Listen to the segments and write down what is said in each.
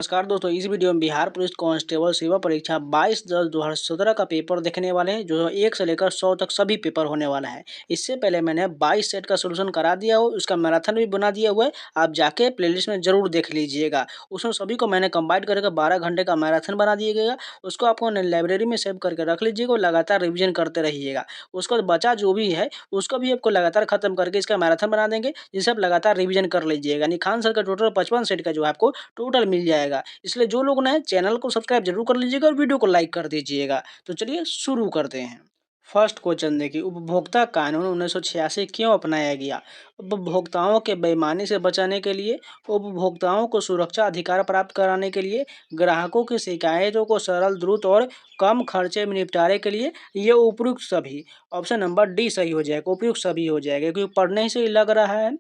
नमस्कार दोस्तों, इस वीडियो में बिहार पुलिस कांस्टेबल सेवा परीक्षा 22/10/2017 का पेपर देखने वाले हैं जो 1 से लेकर 100 तक सभी पेपर होने वाला है। इससे पहले मैंने 22 सेट का सॉल्यूशन करा दिया हो, उसका मैराथन भी बना दिया हुआ है। आप जाके प्लेलिस्ट में जरूर देख लीजिएगा। उसमें सभी को मैंने कंबाइंड करके 12 घंटे का मैराथन बना दिएगा। उसको आपको लाइब्रेरी में सेव करके रख लीजिएगा और लगातार रिविजन करते रहिएगा। उसके बाद बचा जो भी है उसको भी आपको लगातार खत्म करके इसका मैराथन बना देंगे, जिसे आप लगातार रिविजन कर लीजिएगा। यानी खान सर का टोटल 55 सेट का जो है आपको टोटल मिल जाएगा। इसलिए जो लोग नए चैनल को सब्सक्राइब जरूर कर लीजिएगा और वीडियो को लाइक कर दीजिएगा। तो चलिए शुरू करते हैं। फर्स्ट क्वेश्चन देखिए, उपभोक्ता कानून 1986 क्यों अपनाया गया? उपभोक्ताओं के बेईमानी से बचाने के लिए, उपभोक्ताओं को सुरक्षा अधिकार प्राप्त कराने के लिए, ग्राहकों की शिकायतों को सरल, द्रुत और कम खर्चे में निपटारे के लिए, ये उपयुक्त सभी। ऑप्शन नंबर डी सही हो जाएगा, उपयुक्त सभी हो जाएगा क्योंकि पढ़ने से ही लग रहा है।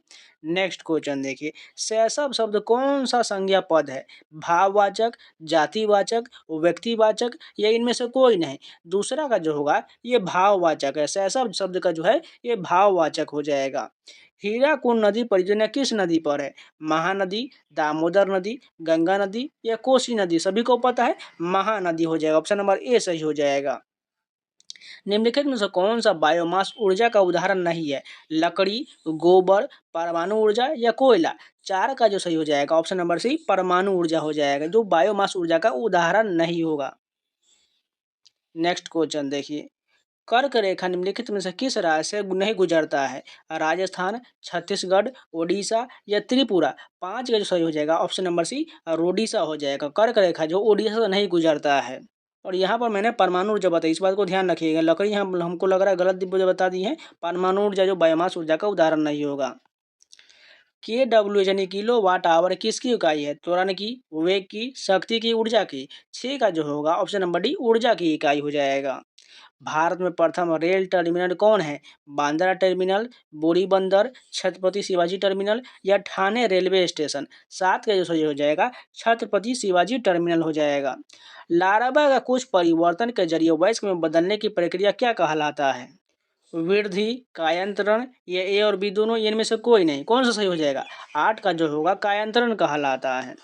नेक्स्ट क्वेश्चन देखिए, शैशव शब्द कौन सा संज्ञा पद है? भाववाचक, जातिवाचक, व्यक्तिवाचक या इनमें से कोई नहीं? दूसरा का जो होगा ये भाववाचक है। शैशव शब्द का जो है ये भाववाचक हो जाएगा। हीराकुंड नदी परियोजना किस नदी पर है? महानदी, दामोदर नदी, गंगा नदी या कोसी नदी? सभी को पता है महानदी हो जाएगा। ऑप्शन नंबर ए सही हो जाएगा। निम्नलिखित में से कौन सा बायोमास ऊर्जा का उदाहरण नहीं है? लकड़ी, गोबर, परमाणु ऊर्जा या कोयला? चार का जो सही हो जाएगा ऑप्शन नंबर सी परमाणु ऊर्जा हो जाएगा, जो बायोमास ऊर्जा का उदाहरण नहीं होगा। नेक्स्ट क्वेश्चन देखिए, कर्क रेखा निम्नलिखित में से किस राज्य से नहीं गुजरता है? राजस्थान, छत्तीसगढ़, ओडिशा या त्रिपुरा? पांच का जो सही हो जाएगा ऑप्शन नंबर सी ओडिशा हो जाएगा। कर्क रेखा जो ओडिशा से नहीं गुजरता है। और यहाँ पर मैंने परमाणु ऊर्जा बताई, इस बात को ध्यान रखिएगा। लकड़ी यहाँ हमको लग रहा है गलत बता दी है। परमाणु ऊर्जा जो बायोमास ऊर्जा का उदाहरण नहीं होगा। KW यानी किलो वाट आवर किसकी इकाई है? त्वरण की, वेग की, शक्ति की, ऊर्जा की? 6 का जो होगा ऑप्शन नंबर डी ऊर्जा की इकाई हो जाएगा। भारत में प्रथम रेल टर्मिनल कौन है? बांद्रा टर्मिनल, बोरी बंदर, छत्रपति शिवाजी टर्मिनल या ठाणे रेलवे स्टेशन? 7 का जो सही हो जाएगा छत्रपति शिवाजी टर्मिनल हो जाएगा। लार्वा का कुछ परिवर्तन के जरिए वयस्क में बदलने की प्रक्रिया क्या कहलाता है? वृद्धि, कायांतरण या ए और बी दोनों, इनमें से कोई नहीं? कौन सा सही हो जाएगा? 8 का जो होगा कायांतरण कहलाता है।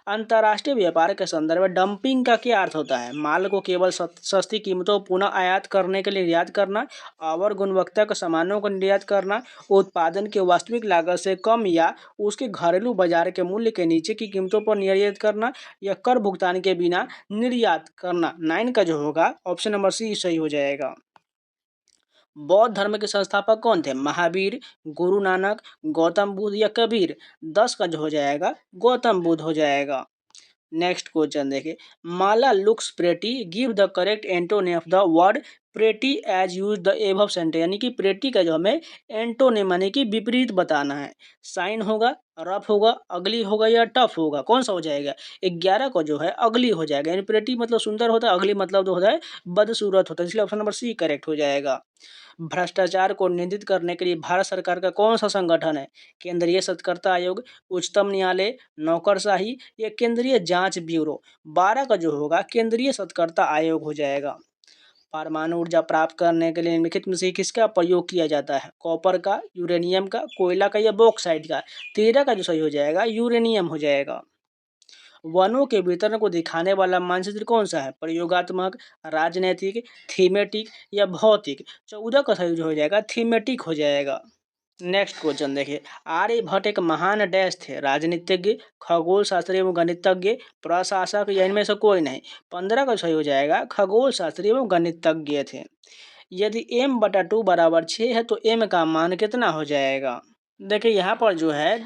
अंतर्राष्ट्रीय व्यापार के संदर्भ में डंपिंग का क्या अर्थ होता है? माल को केवल सस्ती कीमतों पुनः आयात करने के लिए निर्यात करना, अवर गुणवत्ता के सामानों को निर्यात करना, उत्पादन की वास्तविक लागत से कम या उसके घरेलू बाजार के मूल्य के नीचे की कीमतों पर निर्यात करना, या कर भुगतान के बिना निर्यात करना? 9 का जो होगा ऑप्शन नंबर सी सही हो जाएगा। बौद्ध धर्म के संस्थापक कौन थे? महावीर, गुरु नानक, गौतम बुद्ध या कबीर? 10 का जो हो जाएगा गौतम बुद्ध हो जाएगा। नेक्स्ट क्वेश्चन देखिए, Mala looks pretty, give the correct antonym of the word pretty as use the above sentence. यानी कि प्रेटी का जो हमें एंटोनिम यानी कि विपरीत बताना है। साइन होगा, रफ होगा, अगली होगा या टफ होगा? कौन सा हो जाएगा? 11 को जो है अगली हो जाएगा। यानी प्रेटी मतलब सुंदर होता है, अगली मतलब जो होता है बदसूरत होता है, इसलिए ऑप्शन नंबर सी करेक्ट हो जाएगा। भ्रष्टाचार को नियंत्रित करने के लिए भारत सरकार का कौन सा संगठन है? केंद्रीय सतर्कता आयोग, उच्चतम न्यायालय, नौकरशाही या केंद्रीय जांच ब्यूरो? 12 का जो होगा केंद्रीय सतर्कता आयोग हो जाएगा। परमाणु ऊर्जा प्राप्त करने के लिए निम्नलिखित में से किसका प्रयोग किया जाता है? कॉपर का, यूरेनियम का, कोयला का या बॉक्साइट का? 13 का जो सही हो जाएगा यूरेनियम हो जाएगा। वनों के वितरण को दिखाने वाला मानचित्र कौन सा है? प्रयोगात्मक, राजनैतिक, थीमेटिक या भौतिक? 14 का सही जो हो जाएगा थीमेटिक हो जाएगा। नेक्स्ट क्वेश्चन देखिए, आर्यभट्ट एक महान डैश थे? राजनीतिज्ञ, खगोल शास्त्री एवं गणितज्ञ, प्रशासक या इनमें से कोई नहीं? 15 का सही हो जाएगा खगोल शास्त्री एवं गणितज्ञ थे। यदि m/2 बराबर 6 है तो m का मान कितना हो जाएगा? देखिए यहाँ पर जो है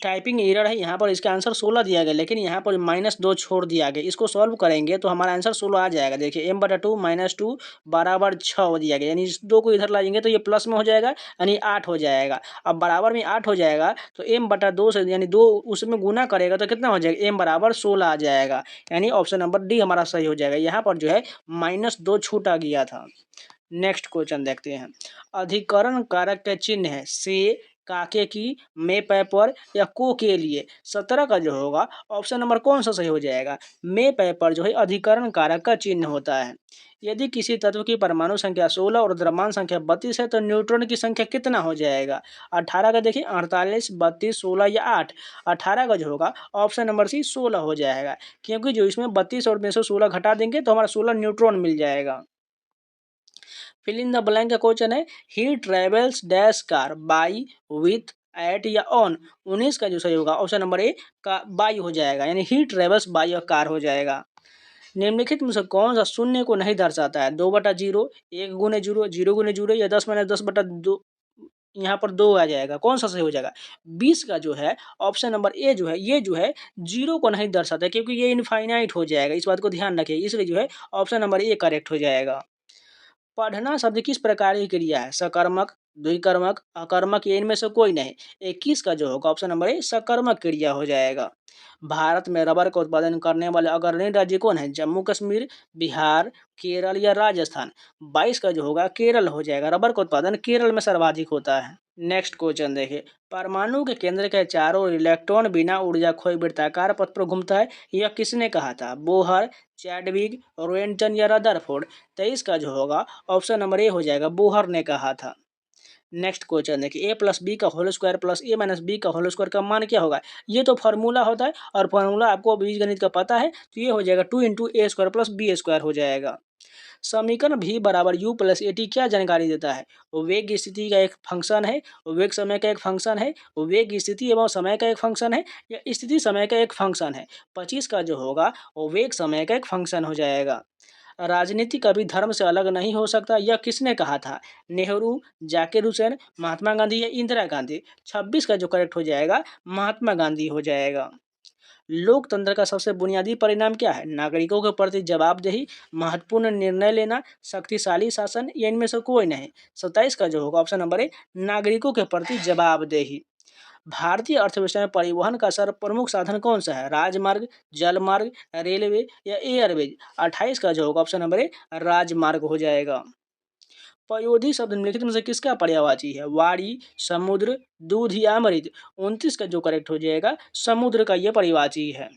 टाइपिंग एरर है। यहाँ पर इसका आंसर 16 दिया गया, लेकिन यहाँ पर -2 छोड़ दिया गया। इसको सॉल्व करेंगे तो हमारा आंसर 16 आ जाएगा। देखिए m/2 -2 बराबर 6 दिया गया, यानी इस 2 को इधर लाएंगे तो ये प्लस में हो जाएगा, यानी 8 हो जाएगा। अब बराबर में 8 हो जाएगा तो m/2 से यानी 2 उसमें गुना करेगा तो कितना हो जाएगा? m बराबर 16 आ जाएगा, यानी ऑप्शन नंबर डी हमारा सही हो जाएगा। यहाँ पर जो है -2 छूटा गया था। नेक्स्ट क्वेश्चन देखते हैं, अधिकरण कारक का चिन्ह है से, काके की, मे पेपर या को के लिए। 17 का जो होगा ऑप्शन नंबर कौन सा सही हो जाएगा? मे पेपर जो है अधिकरण कारक का चिन्ह होता है। यदि किसी तत्व की परमाणु संख्या 16 और द्रव्यमान संख्या 32 है तो न्यूट्रॉन की संख्या कितना हो जाएगा? 18 का देखिए 48, 32, 16 या 8। 18 का जो होगा ऑप्शन नंबर सी 16 हो जाएगा, क्योंकि जो इसमें 32 और में से 16 घटा देंगे तो हमारा 16 न्यूट्रॉन मिल जाएगा। फिल इन द ब्लैंक का क्वेश्चन है, he travels dash car by with at या ऑन। 19 का जो सही होगा ऑप्शन नंबर ए का बाई हो जाएगा, यानी ही ट्रेवल्स बाई अ कार हो जाएगा। निम्नलिखित में से कौन सा शून्य को नहीं दर्शाता है? 2/0, 1 गुने 0, 0 गुने 0 या 10-10/2। यहाँ पर 2 आ जाएगा, कौन सा सही हो जाएगा? 20 का जो है ऑप्शन नंबर ए जो है, ये जो है 0 को नहीं दर्शाता है, क्योंकि ये इनफाइनाइट हो जाएगा, इस बात को ध्यान रखिए, इसलिए जो है ऑप्शन नंबर ए करेक्ट हो जाएगा। पढ़ना शब्द किस प्रकार की क्रिया है? सकर्मक, द्विकर्मक, अकर्मक या इनमें से कोई नहीं। 21 का जो होगा ऑप्शन नंबर ए सकर्मक क्रिया हो जाएगा। भारत में रबर का उत्पादन करने वाले अग्रणी राज्य कौन है? जम्मू कश्मीर, बिहार, केरल या राजस्थान। 22 का जो होगा केरल हो जाएगा, रबर का उत्पादन केरल में सर्वाधिक होता है। नेक्स्ट क्वेश्चन देखिए, परमाणु के केंद्र के चारों ओर इलेक्ट्रॉन बिना ऊर्जा खोए वृत्ताकार पथ पर घूमता है, यह किसने कहा था? बोहर, चैडविक, रोएंटन या रदरफोर्ड। 23 का जो होगा ऑप्शन नंबर ए हो जाएगा, बोहर ने कहा था। नेक्स्ट क्वेश्चन देखिए, ए प्लस बी का होल स्क्वायर प्लस ए माइनस बी का होल स्क्वायर का मान क्या होगा? ये तो फार्मूला होता है, और फार्मूला आपको बीजगणित का पता है, तो ये हो जाएगा 2 × a² + b² हो जाएगा। समीकरण v बराबर u प्लस ए टी क्या जानकारी देता है? वेग स्थिति का एक फंक्शन है, वेग समय का एक फंक्शन है, वेग स्थिति एवं समय का एक फंक्शन है, या स्थिति समय का एक फंक्शन है। 25 का जो होगा वो वेग समय का एक फंक्शन हो जाएगा। राजनीति कभी धर्म से अलग नहीं हो सकता, यह किसने कहा था? नेहरू, जाकिर हुसैन, महात्मा गांधी या इंदिरा गांधी। 26 का जो करेक्ट हो जाएगा महात्मा गांधी हो जाएगा। लोकतंत्र का सबसे बुनियादी परिणाम क्या है? नागरिकों के प्रति जवाबदेही, महत्वपूर्ण निर्णय लेना, शक्तिशाली शासन या इनमें से कोई नहीं। 27 का जो होगा ऑप्शन नंबर ए नागरिकों के प्रति जवाबदेही। भारतीय अर्थव्यवस्था में परिवहन का सर्व प्रमुख साधन कौन सा है? राजमार्ग, जलमार्ग, रेलवे या एयरवेज। 28 का जो होगा ऑप्शन नंबर ए राजमार्ग हो जाएगा। पयोधी शब्द निम्नलिखित में से किसका पर्यायवाची है? वाणी, समुद्र, दूध या अमृत। 29 का जो करेक्ट हो जाएगा समुद्र का यह पर्यायवाची है।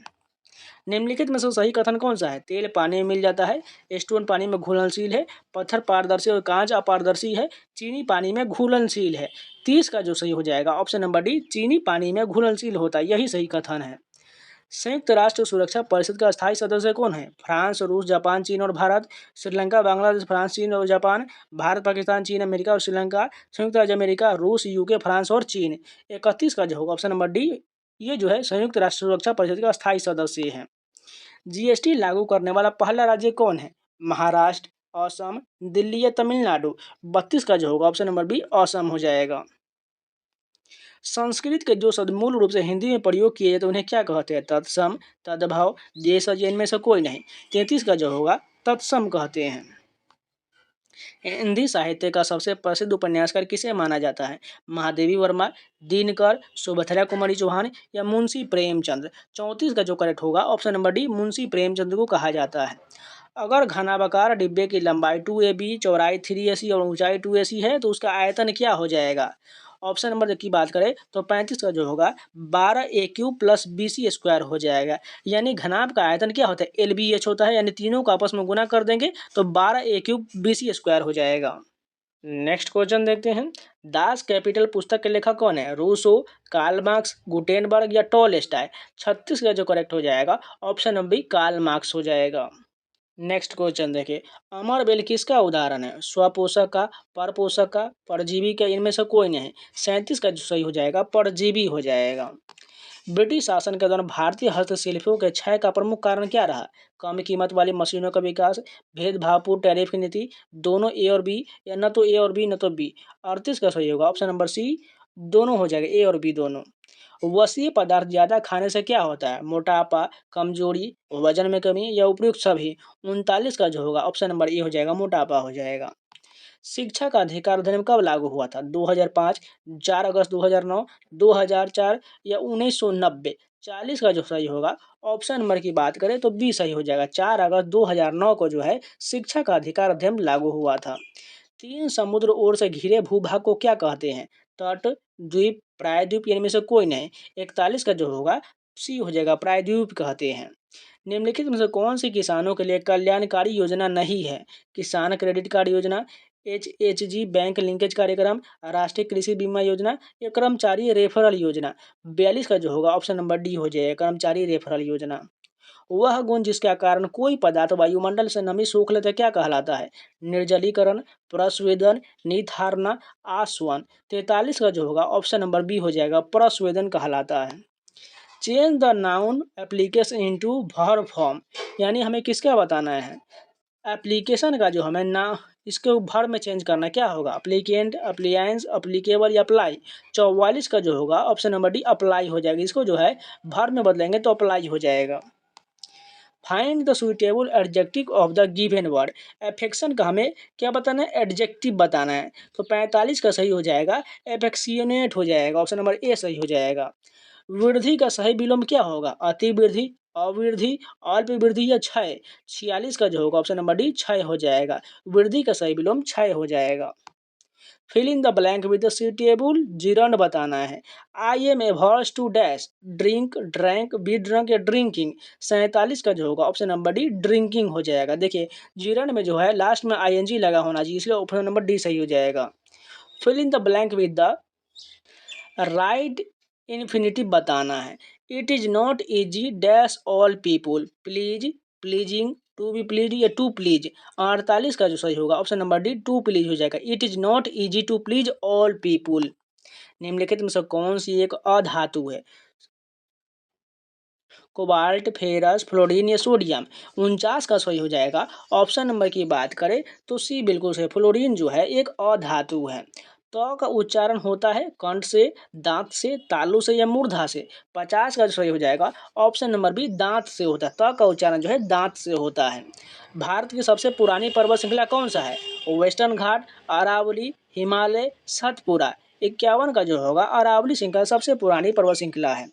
निम्नलिखित में से सही कथन कौन सा है? तेल पानी में मिल जाता है, स्टोन पानी में घुलनशील है, पत्थर पारदर्शी और कांच अपारदर्शी है, चीनी पानी में घुलनशील है। 30 का जो सही हो जाएगा ऑप्शन नंबर डी चीनी पानी में घुलनशील होता है, यही सही कथन है। संयुक्त राष्ट्र सुरक्षा परिषद का स्थायी सदस्य कौन है? फ्रांस, रूस, जापान, चीन और भारत। श्रीलंका, बांग्लादेश, फ्रांस, चीन और जापान। भारत, पाकिस्तान, चीन, अमेरिका और श्रीलंका। संयुक्त राज्य अमेरिका, रूस, यूके, फ्रांस और चीन। 31 का जो होगा ऑप्शन नंबर डी ये जो है संयुक्त राष्ट्र सुरक्षा परिषद का स्थायी सदस्य है। जीएसटी लागू करने वाला पहला राज्य कौन है? महाराष्ट्र, असम, दिल्ली या तमिलनाडु। 32 का जो होगा ऑप्शन नंबर बी असम हो जाएगा। संस्कृत के जो शब्द मूल रूप से हिंदी में प्रयोग किए जाते हैं उन्हें क्या कहते हैं? तत्सम, तद्भव, देशज, इनमें से कोई नहीं। 33 का जो होगा तत्सम कहते हैं। हिंदी साहित्य का सबसे प्रसिद्ध उपन्यासकार किसे माना जाता है? महादेवी वर्मा, दिनकर, सुभद्रा कुमारी चौहान या मुंशी प्रेमचंद। 34 का जो करेक्ट होगा option number D Munshi Premchand को कहा जाता है। अगर घनाभाकार डिब्बे की लंबाई 2ab, चौड़ाई 3ac और ऊंचाई 2ac है तो उसका आयतन क्या हो जाएगा? ऑप्शन नंबर की बात करें तो 35 का जो होगा 12a³ + bc² हो जाएगा, यानी घनाभ का आयतन क्या होता है? LBH होता है, यानी तीनों को आपस में गुना कर देंगे तो 12a³ bc² हो जाएगा। नेक्स्ट क्वेश्चन देखते हैं, दास कैपिटल पुस्तक के लेखक कौन है? रूसो, कार्ल मार्क्स, गुटेनबर्ग या टॉलस्टॉय। 36 का जो करेक्ट हो जाएगा option number B Karl Marx हो जाएगा। नेक्स्ट क्वेश्चन देखिए, अमर बेल किसका उदाहरण है? स्वपोषक का, परपोषक का, परजीवी का, इनमें से कोई नहीं। 37 का जो सही हो जाएगा परजीवी हो जाएगा। ब्रिटिश शासन के दौरान भारतीय हस्तशिल्पियों के क्षय का प्रमुख कारण क्या रहा? कम कीमत वाली मशीनों का विकास, भेदभावपूर्ण टैरिफ की नीति, दोनों ए और बी या न तो ए और बी न तो बी। 38 का सही होगा ऑप्शन नंबर सी दोनों हो जाएगा, ए और बी दोनों। वसीय पदार्थ ज्यादा खाने से क्या होता है? मोटापा, कमजोरी, वजन में कमी या उपयुक्त सभी। 39 का जो होगा ऑप्शन नंबर ए हो जाएगा, मोटापा हो जाएगा। शिक्षा का अधिकार अधिनियम कब लागू हुआ था? 2005, 4 अगस्त 2009, 2004 या 1990। 40 का जो सही होगा ऑप्शन नंबर की बात करें तो बी सही हो जाएगा, 4 अगस्त 2009 को जो है शिक्षा का अधिकार अधिनियम लागू हुआ था। 3 समुद्र ओर से घिरे भूभाग को क्या कहते हैं? तट, द्वीप, प्रायद्वीप, इनमें से कोई नहीं। 41 का जो होगा सी हो जाएगा, प्रायद्वीप कहते हैं। निम्नलिखित में से कौन सी किसानों के लिए कल्याणकारी योजना नहीं है? किसान क्रेडिट कार्ड योजना, HHG बैंक लिंकेज कार्यक्रम, राष्ट्रीय कृषि बीमा योजना या कर्मचारी रेफरल योजना। 42 का जो होगा ऑप्शन नंबर डी हो जाएगा, कर्मचारी रेफरल योजना। वह गुण जिसके कारण कोई पदार्थ वायुमंडल से नमी सोख लेते क्या कहलाता है? निर्जलीकरण, प्रस्वेदन, निथारना, आसवन। 43 का जो होगा ऑप्शन नंबर बी हो जाएगा, प्रस्वेदन कहलाता है। Change the noun application into verb form, यानी हमें किसका बताना है? एप्लीकेशन का जो हमें ना इसके वर्ब में चेंज करना क्या होगा? अप्लीकेंट, अप्लायंस, अप्लीकेबल या अप्लाई। 44 का जो होगा ऑप्शन नंबर डी अप्लाई हो जाएगा। इसको जो है वर्ब में बदलेंगे तो अप्लाई हो जाएगा। Find the suitable adjective of the given word. Affection का हमें क्या बताना है? एडजेक्टिव बताना है। तो 45 का सही हो जाएगा एफेक्सियोनेट हो जाएगा, ऑप्शन नंबर ए सही हो जाएगा। वृद्धि का सही विलोम क्या होगा? अति वृद्धि, अवृद्धि, अल्प वृद्धि या क्षय। 46 का जो होगा ऑप्शन नंबर डी क्षय हो जाएगा। वृद्धि का सही विलोम क्षय हो जाएगा। Fill in the blank with the suitable gerund बताना है। I am averse to dash, drink, drank, be drunk या ड्रिंकिंग। 47 का जो होगा ऑप्शन नंबर डी ड्रिंकिंग हो जाएगा। देखिए जिरंड में जो है लास्ट में ING लगा होना चाहिए, इसलिए ऑप्शन नंबर डी सही हो जाएगा। Fill in the blank with the right infinitive बताना है। It is not easy dash all people, please, pleasing, to be please या टू प्लीज। 48 का जो सही होगा option number D to please हो जाएगा। It is not easy to please all people. निम्नलिखित में से कौन सी एक अधातु है? कोबाल्ट, फेरस, फ्लोरीन या सोडियम। 49 का सही हो जाएगा। ऑप्शन नंबर की बात करें तो सी बिल्कुल सही, फ्लोरीन जो है एक अधातु है। तो का उच्चारण होता है कंठ से, दांत से, तालु से या मूर्धा से। 50 का सही हो जाएगा ऑप्शन नंबर बी दांत से होता है। त का उच्चारण जो है दांत से होता है। भारत की सबसे पुरानी पर्वत श्रृंखला कौन सा है? वेस्टर्न घाट, अरावली, हिमालय, सतपुरा। 51 का जो होगा अरावली श्रृंखला सबसे पुरानी पर्वत श्रृंखला है।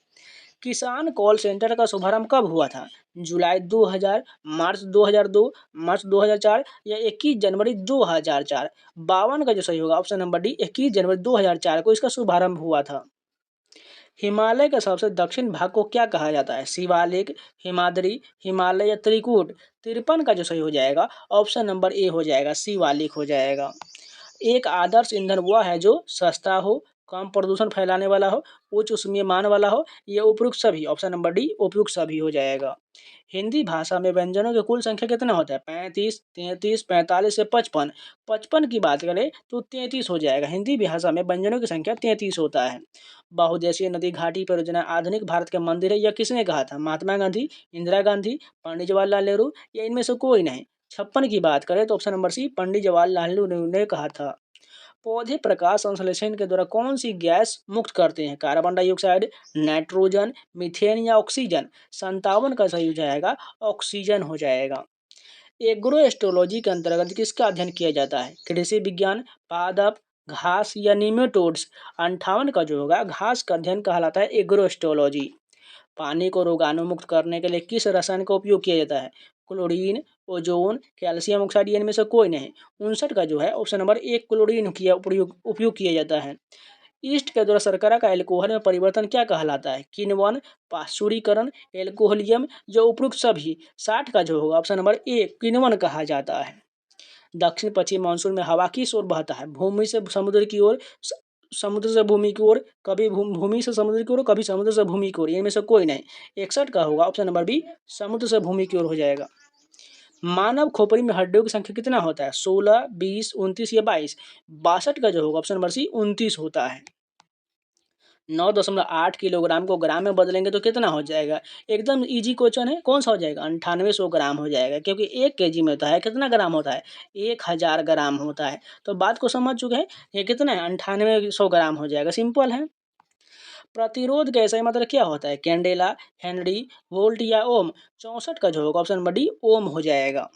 किसान कॉल सेंटर का शुभारंभ कब हुआ था? जुलाई 2000, मार्च 2002, मार्च 2004 या 21 जनवरी 2004। 52 का जो सही होगा ऑप्शन नंबर डी 21 जनवरी 2004 को इसका शुभारंभ हुआ था। हिमालय का सबसे दक्षिण भाग को क्या कहा जाता है? शिवालिक, हिमाद्री, हिमालय या त्रिकूट। 53 का जो सही हो जाएगा ऑप्शन नंबर ए हो जाएगा, शिवालिक हो जाएगा। एक आदर्श ईंधन वह है जो सस्ता हो, कम प्रदूषण फैलाने वाला हो, उच्च ऊष्मीयमान वाला हो, ये उपयुक्त सभी, ऑप्शन नंबर डी उपयुक्त सभी हो जाएगा। हिंदी भाषा में व्यंजनों की कुल संख्या कितना होता है? 35, 33, 45 से 55। 55 की बात करें तो 33 हो जाएगा। हिंदी भाषा में व्यंजनों की संख्या 33 होता है। बहुउद्देशीय नदी घाटी परियोजना आधुनिक भारत के मंदिर है, यह किसने कहा था? महात्मा गांधी, इंदिरा गांधी, पंडित जवाहरलाल नेहरू या इनमें से कोई नहीं। 56 की बात करें तो ऑप्शन नंबर सी पंडित जवाहरलाल नेहरू ने कहा था। पौधे प्रकाश संश्लेषण के द्वारा कौन सी गैस मुक्त करते हैं? कार्बन डाइऑक्साइड, नाइट्रोजन, मीथेन या ऑक्सीजन। 57 का सही हो जाएगा ऑक्सीजन हो जाएगा। एग्रो एस्ट्रोलॉजी के अंतर्गत किसका अध्ययन किया जाता है? कृषि विज्ञान, पादप, घास या निमेटोड्स। 58 का जो होगा घास का अध्ययन कहलाता है एग्रो एस्ट्रोलॉजी। पानी को रोगाणुमुक्त करने के लिए किस रसायन का उपयोग किया जाता है? क्लोरीन, ओजोन, कैल्शियम ऑक्साइड, इनमें से कोई नहीं। 59 का जो है ऑप्शन नंबर एक क्लोरीन किया उपयोग किया जाता है। ईस्ट के द्वारा शर्करा का एल्कोहल में परिवर्तन क्या कहलाता है? किण्वन, पाश्चुरीकरण, एल्कोहलियम या उपयुक्त सभी। 60 का जो होगा ऑप्शन नंबर ए किण्वन कहा जाता है। दक्षिण पश्चिम मानसून में हवा किस ओर बहता है? भूमि से समुद्र की ओर, समुद्र से भूमि की ओर, कभी भूमि से समुद्र की ओर, कभी समुद्र से भूमि की ओर, इनमें से कोई नहीं। 61 का होगा ऑप्शन नंबर बी समुद्र से भूमि की ओर हो जाएगा। मानव खोपड़ी में हड्डियों की संख्या कितना होता है? 16, 20, 29 या 22। 62 का जो होगा ऑप्शन नंबर सी 29 होता है। 9.8 किलोग्राम को ग्राम में बदलेंगे तो कितना हो जाएगा? एकदम इजी क्वेश्चन है। कौन सा हो जाएगा? 9800 ग्राम हो जाएगा, क्योंकि 1 केजी में होता है कितना ग्राम होता है? 1000 ग्राम होता है। तो बात को समझ चुके हैं। ये कितना है? 9800 ग्राम हो जाएगा, सिंपल है। प्रतिरोध का ऐसा मतलब क्या होता है? कैंडेला, हेनरी, वोल्ट या ओम। 64 का जो होगा ऑप्शन नंबर डी ओम हो जाएगा।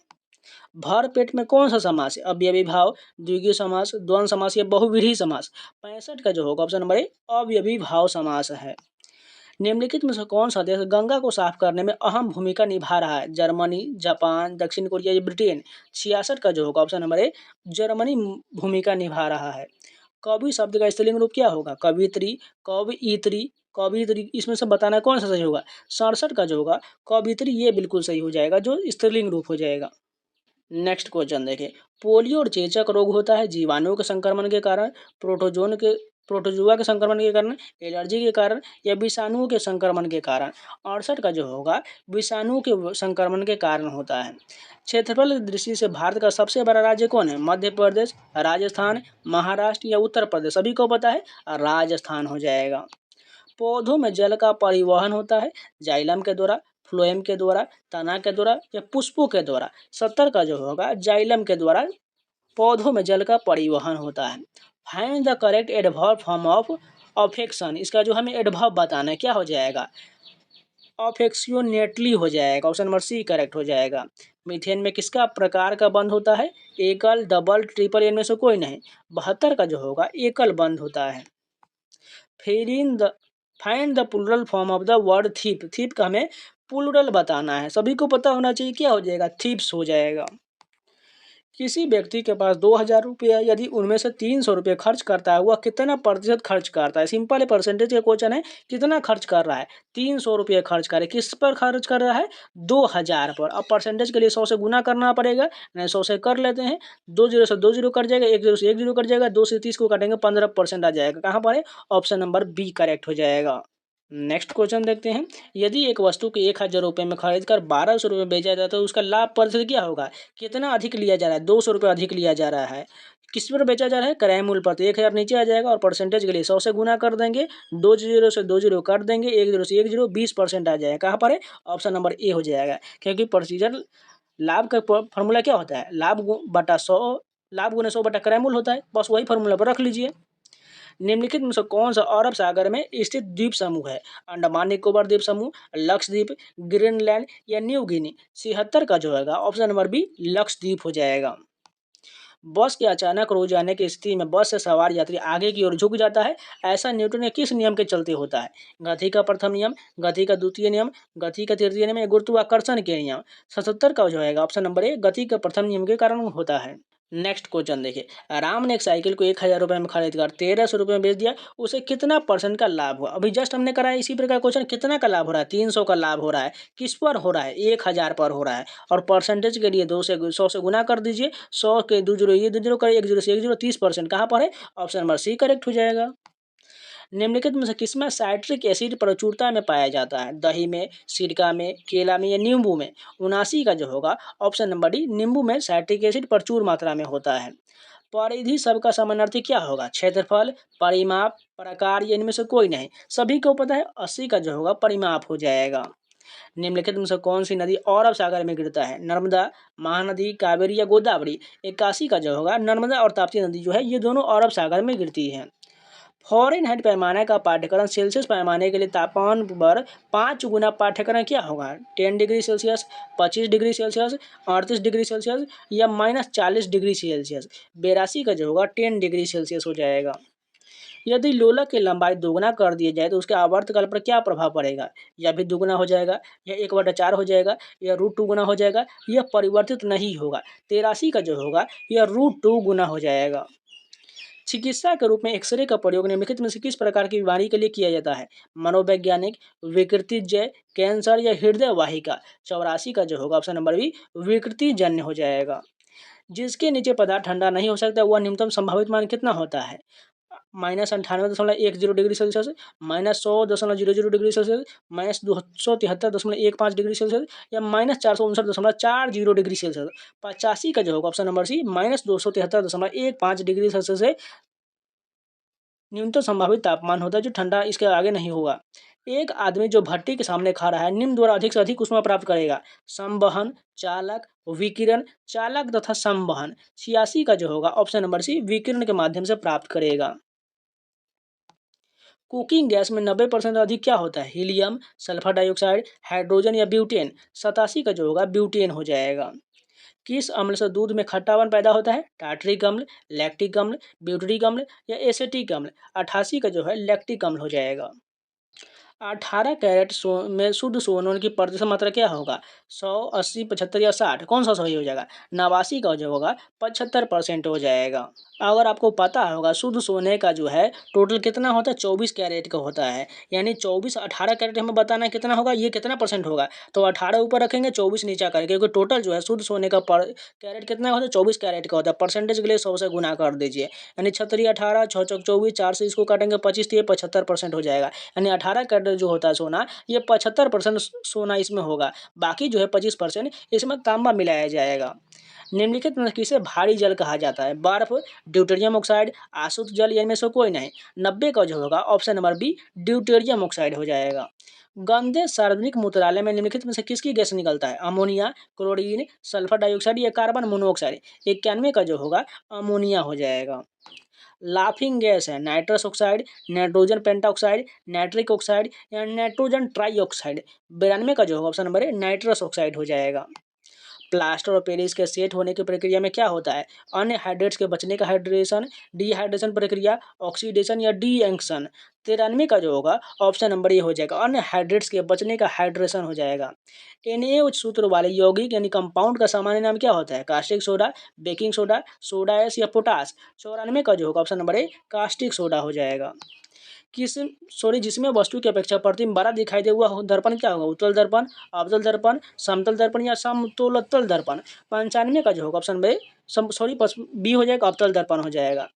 भर पेट में कौन सा समास है? अवयवी भाव, द्विगु समास, द्वंद्व समास या बहुव्रीहि समास। 65 का जो होगा ऑप्शन नंबर ए अवयवी भाव समास है। निम्नलिखित में से कौन सा देश गंगा को साफ करने में अहम भूमिका निभा रहा है? जर्मनी, जापान, दक्षिण कोरिया या ब्रिटेन। 66 का जो होगा ऑप्शन नंबर ए जर्मनी भूमिका निभा रहा है। कवि शब्द का स्त्रीलिंग रूप क्या होगा? कवित्री, कवयित्री, कवियत्री, इसमें से बताना है कौन सा सही होगा? 67 का जो होगा कवियत्री, ये बिल्कुल सही हो जाएगा, जो स्त्रीलिंग रूप हो जाएगा। नेक्स्ट क्वेश्चन देखिए, पोलियो और चेचक रोग होता है जीवाणुओं के संक्रमण के कारण, प्रोटोजोन के प्रोटोजुआ के संक्रमण के कारण, एलर्जी के कारण, या विषाणुओं के संक्रमण के कारण। 68 का जो होगा विषाणु के संक्रमण के कारण होता है। क्षेत्रफल की दृष्टि से भारत का सबसे बड़ा राज्य कौन है? मध्य प्रदेश, राजस्थान, महाराष्ट्र या उत्तर प्रदेश? सभी को पता है, राजस्थान हो जाएगा। पौधों में जल का परिवहन होता है जाइलम के द्वारा, फ्लोएम के द्वारा, तना के द्वारा या पुष्पों के द्वारा? 70 का जो होगा जाइलम के द्वारा पौधों में जल का परिवहन होता है। Find the correct adverb form of affection, इसका जो हमें एडवर्ब बताना है क्या हो जाएगा? अफेक्शनेटली हो जाएगा, ऑप्शन नंबर सी करेक्ट हो जाएगा। मीथेन में किसका प्रकार का बंध होता है? एकल, डबल, ट्रिपल, इनमें से कोई नहीं। 72 का जो होगा एकल बंध होता है। Find the plural form of the word thief, thief का हमें प्लूरल बताना है, सभी को पता होना चाहिए, क्या हो जाएगा? थीप्स हो जाएगा। किसी व्यक्ति के पास 2000 रुपये, यदि उनमें से 300 रुपये खर्च करता है, वह कितना प्रतिशत खर्च करता है? सिंपल है, परसेंटेज का क्वेश्चन है। कितना खर्च कर रहा है? 300 रुपये खर्च कर रहा है, किस पर खर्च कर रहा है? 2000 पर। अब परसेंटेज के लिए 100 से गुना करना पड़ेगा, नहीं 100 से कर लेते हैं, 20 से 20 कट जाएगा, 10 से 10 कट जाएगा, 2 से 30 को काटेंगे 15% आ जाएगा। कहाँ पर है? ऑप्शन नंबर बी करेक्ट हो जाएगा। नेक्स्ट क्वेश्चन देखते हैं, यदि एक वस्तु को 1000 रुपये में खरीद कर 1200 रुपये में बेचा जाता है तो उसका लाभ प्रतिशत क्या होगा? कितना अधिक लिया जा रहा है? 200 रुपये अधिक लिया जा रहा है। किस पर बेचा जा रहा है? क्रय मूल्य पर। तो 1000 नीचे आ जाएगा और परसेंटेज के लिए 100 से गुना कर देंगे, 20 से 20 काट देंगे, 10 से 10 20% आ जाएगा। कहाँ पर है? ऑप्शन नंबर ए हो जाएगा, क्योंकि प्रोसीजर लाभ का फॉर्मूला क्या होता है? लाभ बटा 100, लाभ गुना 100 बटा क्रय मूल्य होता है, बस वही फॉर्मूला पर रख लीजिए। निम्नलिखित में से कौन सा अरब सागर में स्थित द्वीप समूह है? अंडमान निकोबार द्वीप समूह, लक्षद्वीप, ग्रीनलैंड या न्यू गिनी? 76 का जो होगा ऑप्शन नंबर बी लक्षद्वीप हो जाएगा। बस के अचानक रुक जाने की स्थिति में बस से सवार यात्री आगे की ओर झुक जाता है, ऐसा न्यूटन के किस नियम के चलते होता है? गति का प्रथम नियम, गति का द्वितीय नियम, गति का तृतीय नियम या गुरुत्वाकर्षण के नियम? 77 का जो है ऑप्शन नंबर ए गति के प्रथम नियम के कारण होता है। नेक्स्ट क्वेश्चन देखिए, राम ने एक साइकिल को 1000 रुपये में खरीद कर 1300 रुपये में बेच दिया, उसे कितना परसेंट का लाभ हुआ? अभी जस्ट हमने करा है इसी प्रकार क्वेश्चन, कितना का लाभ हो रहा है? 300 का लाभ हो रहा है। किस पर हो रहा है? 1000 पर हो रहा है। और परसेंटेज के लिए 100 से गुना कर दीजिए, 100 के 2 जीरो ये 2 जीरो करे, 10 से 10 30%। कहाँ पर है? ऑप्शन नंबर सी करेक्ट हो जाएगा। निम्नलिखित में से किसमें साइट्रिक एसिड प्रचुरता में पाया जाता है? दही में, सिरका में, केला में या नींबू में? 79 का जो होगा ऑप्शन नंबर डी नींबू में साइट्रिक एसिड प्रचुर मात्रा में होता है। परिधि शब्द का समानार्थी क्या होगा? क्षेत्रफल, परिमाप, प्रकार या इनमें से कोई नहीं? सभी को पता है, 80 का जो होगा परिमाप हो जाएगा। निम्नलिखित में से कौन सी नदी अरब सागर में गिरता है? नर्मदा, महानदी, कावेरी या गोदावरी? 81 का जो होगा नर्मदा और ताप्ती नदी जो है ये दोनों अरब सागर में गिरती है। फ़ारेनहाइट पैमाने का पाठ्यक्रम सेल्सियस पैमाने के लिए तापमान पर 5 गुना पाठ्यक्रम क्या होगा? 10 degree Celsius, 25 degree Celsius, 38 degree Celsius या -40 डिग्री सेल्सियस? 82 का जो होगा 10 डिग्री सेल्सियस हो जाएगा। यदि लोलक की लंबाई दोगुना कर दिया जाए तो उसके आवर्तकाल पर क्या प्रभाव पड़ेगा? या भी दुगुना हो जाएगा, या 1/4 हो जाएगा, या √2 गुना हो जाएगा, यह परिवर्तित नहीं होगा। 83 का जो होगा यह √2 गुना हो जाएगा। चिकित्सा के रूप में एक्सरे का प्रयोग निम्नलिखित में से किस प्रकार की बीमारी के लिए किया जाता है? मनोवैज्ञानिक, विकृतिजन्य, कैंसर या हृदय वाहिका? 84 का जो होगा ऑप्शन नंबर बी विकृतिजन्य हो जाएगा। जिसके नीचे पदार्थ ठंडा नहीं हो सकता वह न्यूनतम संभावित मान कितना होता है? -98.10 degree Celsius, -100.00 degree Celsius, -273.15 degree Celsius या -459.40 डिग्री सेल्सियस? 85 का जो होगा option number C -273.15 degree Celsius से न्यूनतम संभावित तापमान होता है, जो ठंडा इसके आगे नहीं होगा। एक आदमी जो भट्टी के सामने खा रहा है निम्न द्वारा अधिक से अधिक ऊष्मा प्राप्त करेगा? संवहन, चालक, विकिरण, चालक तथा संवहन? 86 का जो होगा ऑप्शन नंबर सी विकिरण के माध्यम से प्राप्त करेगा। कुकिंग गैस में 90% अधिक क्या होता है? हीलियम, सल्फर डाइऑक्साइड, हाइड्रोजन या ब्यूटेन? 87 का जो होगा ब्यूटेन हो जाएगा। किस अम्ल से दूध में खट्टापन पैदा होता है? टार्टरिक अम्ल, लैक्टिक अम्ल, ब्यूटरिक अम्ल या एसेटिक अम्ल? 88 का जो है लैक्टिक अम्ल हो जाएगा। 18 कैरेट में शुद्ध सोने की प्रतिशत मात्रा क्या होगा? 100, 80, 75 या 60? कौन सा सही हो जाएगा? 89 का जो होगा 75% हो जाएगा। अगर आपको पता होगा शुद्ध सोने का जो है टोटल कितना होता है, 24 कैरेट का होता है। यानी 24 18 कैरेट हमें बताना है कितना होगा, ये कितना परसेंट होगा। तो 18 ऊपर रखेंगे, 24 नीचा करेंगे, क्योंकि टोटल जो है शुद्ध सोने का कैरेट कितना होता है, 24 कैरेट का होता है। परसेंटेज के लिए 100 से गुना कर दीजिए। यानी 36 18 6 चौक 24, 4 से इसको काटेंगे 25, तो ये 75% हो जाएगा। यानी 18 कैरेट जो होता है सोना, ये 75% सोना इसमें होगा। बाकी जो है 25% इसमें तांबा मिलाया जाएगा। निम्नलिखित में किसे भारी जल कहा जाता है? बर्फ, ड्यूटेरियम ऑक्साइड, आसुत जल, या इनमें से कोई नहीं। 90 का जो होगा option number B deuterium oxide हो जाएगा। गंदे सार्वजनिक मूत्रालय में निम्नलिखित में से किसकी गैस निकलता है? अमोनिया, क्लोरीन, सल्फर डाइऑक्साइड या कार्बन मोनोऑक्साइड? 91 का जो होगा अमोनिया हो जाएगा। लाफिंग गैस है nitrous oxide, nitrogen pentoxide, nitric oxide या नाइट्रोजन ट्राईऑक्साइड? 92 का जो होगा option number A nitrous oxide हो जाएगा। प्लास्टर और पेरिस के सेट होने की प्रक्रिया में क्या होता है? अन्य हाइड्रेट्स के बचने का हाइड्रेशन, डिहाइड्रेशन प्रक्रिया, ऑक्सीडेशन या डी एक्शन? 93 का जो होगा ऑप्शन नंबर ए हो जाएगा, अन्य हाइड्रेट्स के बचने का हाइड्रेशन हो जाएगा। NaOH सूत्र वाले यौगिक यानी कंपाउंड का सामान्य नाम क्या होता है? Caustic soda, baking soda, soda S या पोटास? 94 का जो होगा option number A caustic soda हो जाएगा। जिसमें वस्तु की अपेक्षा प्रतिबिंब बड़ा दिखाई दे हुआ दर्पण क्या होगा? उत्तल दर्पण, अवतल दर्पण, समतल दर्पण या समतोलोत्तल दर्पण? 95 का जो होगा ऑप्शन बी हो जाएगा, अवतल दर्पण हो जाएगा।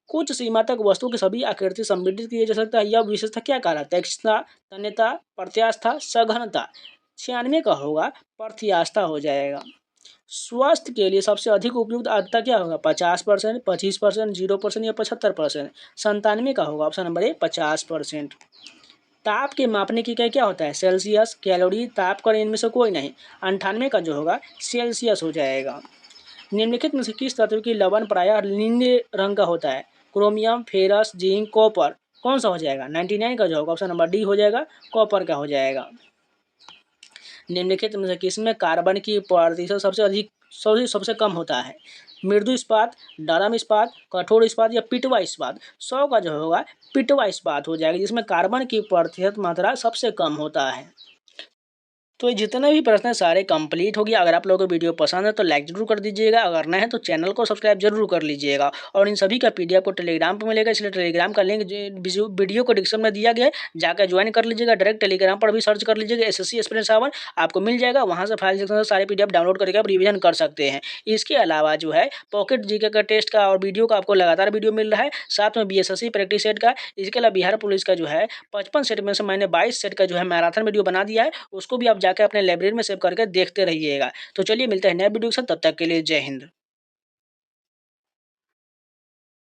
कुछ सीमा तक वस्तु की सभी आकृति संबिडित की जा सकता है, यह विशेषता क्या कहलाता है? तीक्ष्णता, तन्यता, प्रत्यास्था, सघनता? 96 का होगा प्रत्यास्था हो जाएगा। स्वास्थ्य के लिए सबसे अधिक उपयुक्त आर्द्रता क्या होगा? 50%, 25%, 0% या 75%? 97 का होगा ऑप्शन नंबर ए 50%। ताप के मापने की इकाई क्या होता है? सेल्सियस, कैलोरी, तापकण, इनमें से कोई नहीं। 98 का जो होगा सेल्सियस हो जाएगा। निम्नलिखित में से किस तत्व की लवण प्रायः नीले रंग का होता है? Chromium, ferrous, zinc, copper? कौन सा हो जाएगा? 99 का जो होगा ऑप्शन नंबर डी हो जाएगा, कॉपर का हो जाएगा। निम्नलिखित में से किसमें कार्बन की प्रतिशत सबसे कम होता है? मृदु इस्पात, नरम इस्पात, कठोर इस्पात या पिटवा इस्पात? 100 का जो होगा पिटवा इस्पात हो जाएगा, जिसमें कार्बन की प्रतिशत मात्रा सबसे कम होता है। तो ये जितने भी प्रश्न हैं सारे कंप्लीट हो गया। अगर आप लोगों को वीडियो पसंद है तो लाइक जरूर कर दीजिएगा, अगर नए हैं तो चैनल को सब्सक्राइब जरूर कर लीजिएगा। और इन सभी का PDF को टेलीग्राम पर मिलेगा, इसलिए टेलीग्राम का लिंक वीडियो को डिस्क्रिप्शन में दिया गया है, जाकर ज्वाइन कर लीजिएगा। डायरेक्ट टेलीग्राम पर भी सर्च कर लीजिएगा SSC एस्पिरेंट 7 आपको मिल जाएगा, वहाँ से फाइल सेक्शन से सारे PDF डाउनलोड करके आप रिविजन कर सकते हैं। इसके अलावा जो है पॉकेट GK का टेस्ट का और वीडियो का आपको लगातार वीडियो मिल रहा है, साथ में BSSC प्रैक्टिस सेट का। इसके अलावा बिहार पुलिस का जो है 55 सेट में से मैंने 22 सेट का जो है मैराथन वीडियो बना दिया है, उसको भी आप जाकर अपने लाइब्रेरी में सेव करके देखते रहिएगा। तो चलिए मिलते हैं नए वीडियो के साथ, तब तक के लिए जय हिंद।